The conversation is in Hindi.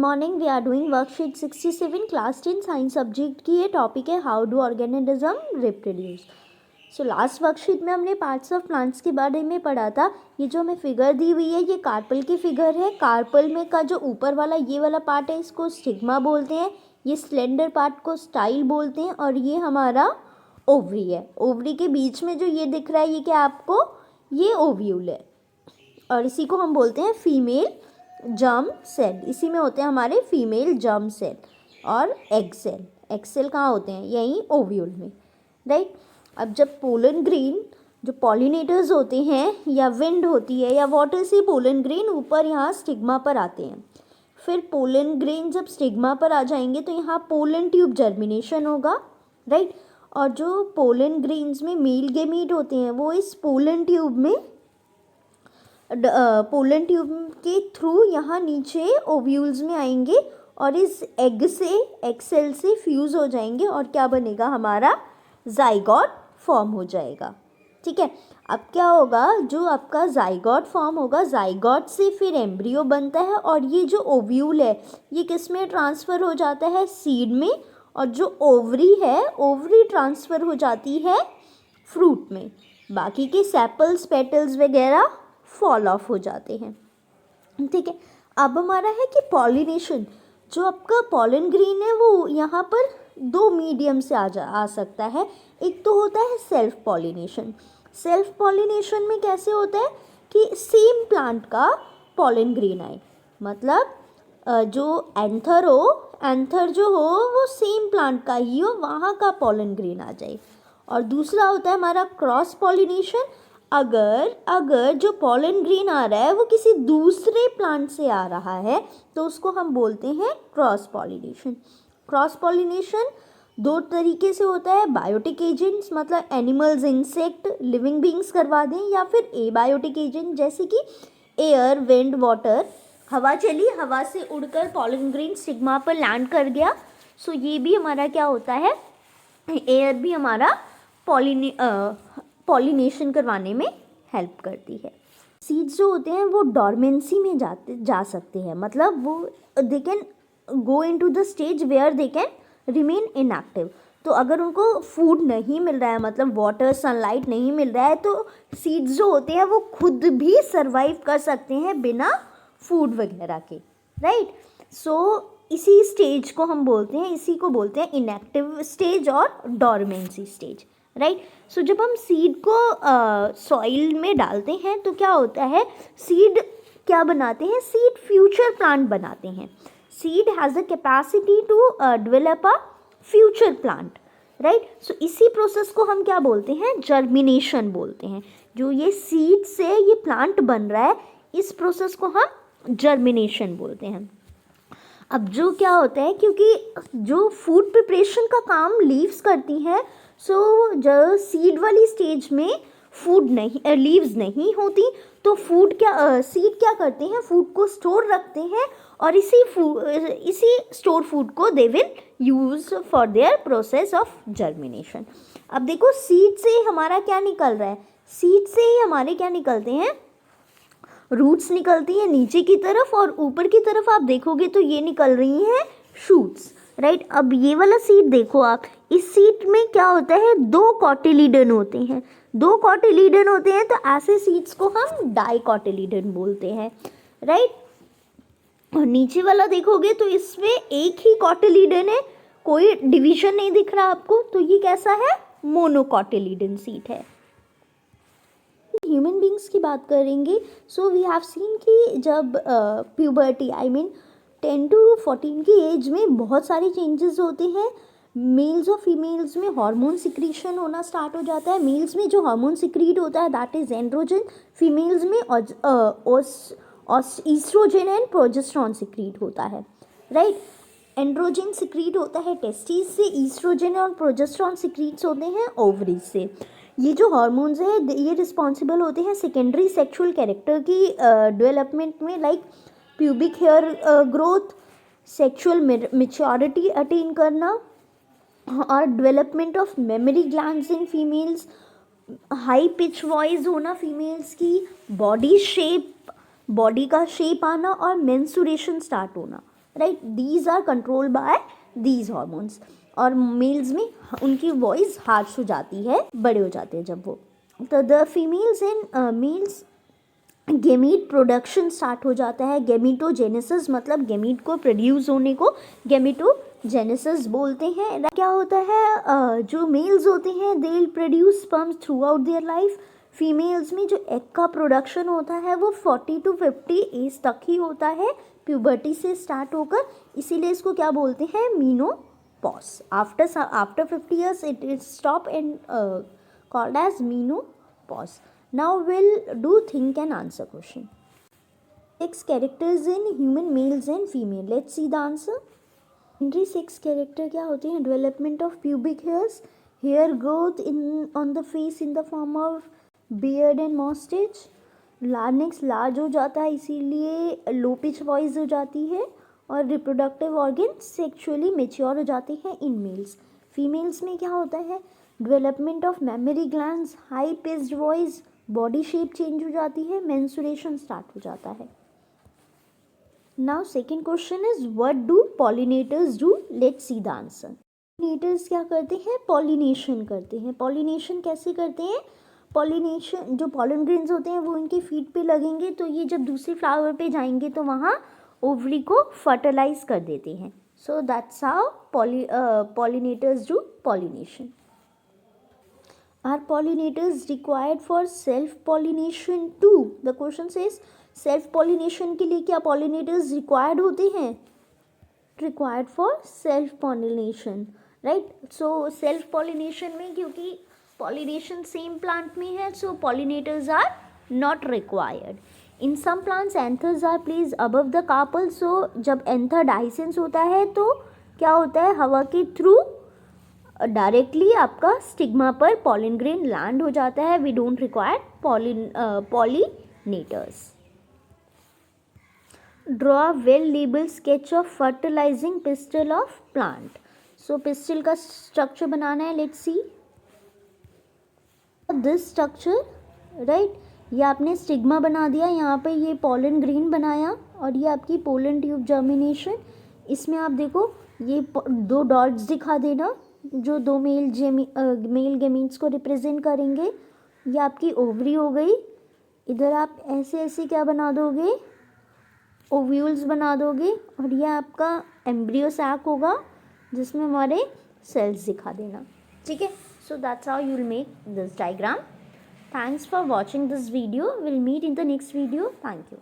Morning. We are doing worksheet 67 class 10 science subject की। ये टॉपिक है how do organism reproduce. So last worksheet में हमने पार्ट्स ऑफ प्लांट्स के बारे में पढ़ा था। ये जो हमें फिगर दी हुई है ये कार्पल की फिगर है। कार्पल में का जो ऊपर वाला ये वाला पार्ट है इसको स्टिग्मा बोलते हैं, ये स्लेंडर पार्ट को स्टाइल बोलते हैं, और ये हमारा ओवरी है। ओवरी के बीच में जो ये दिख रहा है ये क्या आपको, ये ओव्यूल है, और इसी को हम बोलते हैं फीमेल जर्म सेल। इसी में होते हैं हमारे फीमेल जर्म सेल और एग सेल। एग सेल कहाँ होते हैं, यहीं ओव्यूल में, राइट। अब जब पोलन ग्रेन जो पॉलिनेटर्स होते हैं या विंड होती है या वाटर से पोलन ग्रेन ऊपर यहाँ स्टिग्मा पर आते हैं। फिर पोलन ग्रेन जब स्टिग्मा पर आ जाएंगे तो यहाँ पोलन ट्यूब जर्मिनेशन होगा, राइट। और जो पोलन ग्रेन्स में मेल गेमीट होते हैं वो इस पोलन ट्यूब में पोलन ट्यूब के थ्रू यहाँ नीचे ओव्यूल्स में आएंगे और इस एग सेल से फ्यूज़ हो जाएंगे और क्या बनेगा, हमारा जाइगोट फॉर्म हो जाएगा, ठीक है। अब क्या होगा, जो आपका जाइगोट फॉर्म होगा, जाइगोट से फिर एम्ब्रियो बनता है और ये जो ओव्यूल है ये किस में ट्रांसफ़र हो जाता है, सीड में। और जो ओवरी है, ओवरी ट्रांसफ़र हो जाती है फ्रूट में। बाकी के सेपल्स पेटल्स वगैरह फॉल ऑफ हो जाते हैं, ठीक है। अब हमारा है कि पॉलिनेशन, जो आपका पॉलन ग्रेन है वो यहाँ पर दो मीडियम से आ सकता है। एक तो होता है सेल्फ पॉलिनेशन। सेल्फ पॉलिनेशन में कैसे होता है कि सेम प्लांट का पॉलन ग्रेन आए, मतलब जो एंथर जो हो वो सेम प्लांट का ही हो, वहाँ का पॉलन ग्रेन आ जाए। और दूसरा होता है हमारा क्रॉस पॉलिनेशन। अगर जो पॉलन ग्रेन आ रहा है वो किसी दूसरे प्लांट से आ रहा है तो उसको हम बोलते हैं क्रॉस पॉलिनेशन। क्रॉस पॉलिनेशन दो तरीके से होता है, बायोटिक एजेंट्स मतलब एनिमल्स, इंसेक्ट, लिविंग बींग्स करवा दें, या फिर एबायोटिक एजेंट जैसे कि एयर, विंड, वाटर। हवा चली, हवा से उड़कर पॉलन ग्रेन स्टिग्मा पर लैंड कर गया, सो ये भी हमारा क्या होता है, एयर भी हमारा पॉलिनेशन करवाने में हेल्प करती है। सीड्स जो होते हैं वो डॉर्मेंसी में जा सकते हैं, मतलब वो they can go into the stage where they can remain inactive. तो अगर उनको फूड नहीं मिल रहा है, मतलब वाटर, सनलाइट नहीं मिल रहा है, तो सीड्स जो होते हैं वो खुद भी सर्वाइव कर सकते हैं बिना फूड वगैरह के, राइट। सो इसी स्टेज को हम बोलते हैं, इसी को बोलते हैं इनएक्टिव स्टेज और डॉर्मेंसी स्टेज, राइट। सो जब हम सीड को सॉइल में डालते हैं तो क्या होता है, सीड क्या बनाते हैं, सीड फ्यूचर प्लांट बनाते हैं। Seed has a capacity to develop a future plant, right. So इसी प्रोसेस को हम क्या बोलते हैं, जर्मिनेशन बोलते हैं। जो ये सीड से ये प्लांट बन रहा है, इस प्रोसेस को हम जर्मिनेशन बोलते हैं। अब जो क्या होता है, क्योंकि जो फूड प्रिपरेशन का काम लीव्स करती हैं, सो जो सीड वाली स्टेज में फूड नहीं, लीव्स नहीं होती, तो सीड क्या करते हैं, फूड को स्टोर रखते हैं और इसी स्टोर फूड को they will use for their process of germination. अब देखो सीड से हमारा क्या निकल रहा है, सीड से ही हमारे क्या निकलते हैं, रूट्स निकलती हैं नीचे की तरफ, और ऊपर की तरफ आप देखोगे तो ये निकल रही हैं शूट्स, राइट। अब ये वाला सीड देखो आप, इस सीड में क्या होता है, दो कॉटिलीडन होते हैं, तो ऐसे सीड्स को हम डाइकोटिलीडन बोलते हैं, राइट। और नीचे वाला देखोगे तो इसमें एक ही कॉटिलीडन है, कोई डिवीजन नहीं दिख रहा आपको, तो ये कैसा है, मोनोकॉटिलीडन सीड है। ह्यूमन बींग्स की बात करेंगे, सो वी हैव सीन कि जब प्यूबर्टी 10 to 14 की एज में बहुत सारे चेंजेस होते हैं। मेल्स और फीमेल्स में हार्मोन सिक्रीशन होना स्टार्ट हो जाता है। मेल्स में जो हार्मोन सिक्रीट होता है दैट इज एंड्रोजन, फीमेल्स में ईस्ट्रोजन एंड प्रोजेस्टेरॉन सिक्रीट होता है, राइट। एंड्रोजन सिक्रीट होता है टेस्टिस से, ईस्ट्रोजन और प्रोजेस्टेरॉन सिक्रीट्स होते हैं ओवरीज से। ये जो हार्मोन्स हैं ये रिस्पॉन्सिबल होते हैं सेकेंडरी सेक्सुअल कैरेक्टर की डेवलपमेंट में, like pubic hair growth, sexual maturity attain करना, और development of memory glands in females, high pitch voice होना फीमेल्स की, बॉडी का शेप आना और मेंस्ट्रुएशन स्टार्ट होना, right, these are controlled by these hormones. और मेल्स में उनकी वॉइस हार्श हो जाती है, बड़े हो जाते हैं जब वो। तो the females in males gamete production start हो जाता है। गेमीटोजेनेसिस मतलब गेमीट को प्रोड्यूस होने को गेमीटोजेनेसिस बोलते हैं। क्या होता है, जो मेल्स होते हैं they will produce sperms through out their life. Females में जो एग का प्रोडक्शन होता है वो 40 to 50 एज तक ही होता है, प्यूबर्टी से स्टार्ट होकर, इसीलिए इसको क्या बोलते हैं, menopause. After 50 years it is stop and called as menopause. Now we'll do think and answer question. 6 characters in human males and female. Let's see the answer. Secondary 6 character क्या होते हैं? Development of pubic hairs, hair growth in on the face in the form of beard and mustache. Larynx large हो जाता है इसीलिए लो पिच वॉइस हो जाती है। और रिप्रोडक्टिव ऑर्गन सेक्सुअली मेच्योर हो जाते हैं इन मेल्स। फीमेल्स में क्या होता है, development of memory glands, high pitched voice, body shape change हो जाती है, मेंस्ट्रुएशन स्टार्ट हो जाता है। Now second question is what do pollinators do? Let's see the answer. Pollinators क्या करते हैं? पॉलिनेशन करते हैं। पॉलिनेशन कैसे करते हैं? पॉलिनेशन, जो पॉलन ग्रेन्स होते हैं वो इनके फीट पे लगेंगे तो ये जब दूसरे फ्लावर पे जाएंगे तो वहाँ ओवरी को फर्टिलाइज कर देते हैं। सो that's how pollinators do pollination. Are pollinators required for self pollination too? The question says self pollination के लिए क्या pollinators required होते हैं? Required for self pollination, right? So self pollination में क्योंकि pollination same plant में है, so pollinators are not required. In some plants anthers are placed above the carpel, so जब anther dehiscence होता है तो क्या होता है, हवा के थ्रू डायरेक्टली आपका स्टिग्मा पर पॉलिन ग्रेन लैंड हो जाता है। We don't require pollinators. Draw well label sketch of fertilizing pistil of plant. So pistil का स्ट्रक्चर बनाना है। Let's see this structure, right. ये आपने स्टिग्मा बना दिया, यहाँ पे ये पॉलिन ग्रेन बनाया और ये आपकी पोलन ट्यूब जर्मिनेशन। इसमें आप देखो ये 2 डॉट्स दिखा देना जो 2 मेल गेमीट्स को रिप्रेजेंट करेंगे। ये आपकी ओवरी हो गई। इधर आप ऐसे ऐसे क्या बना दोगे, ओव्यूल्स बना दोगे और ये आपका एम्ब्रियो सैक होगा जिसमें हमारे सेल्स दिखा देना, ठीक है। So that's how you will make this diagram. Thanks for watching this video. Will meet in the next video. Thank you.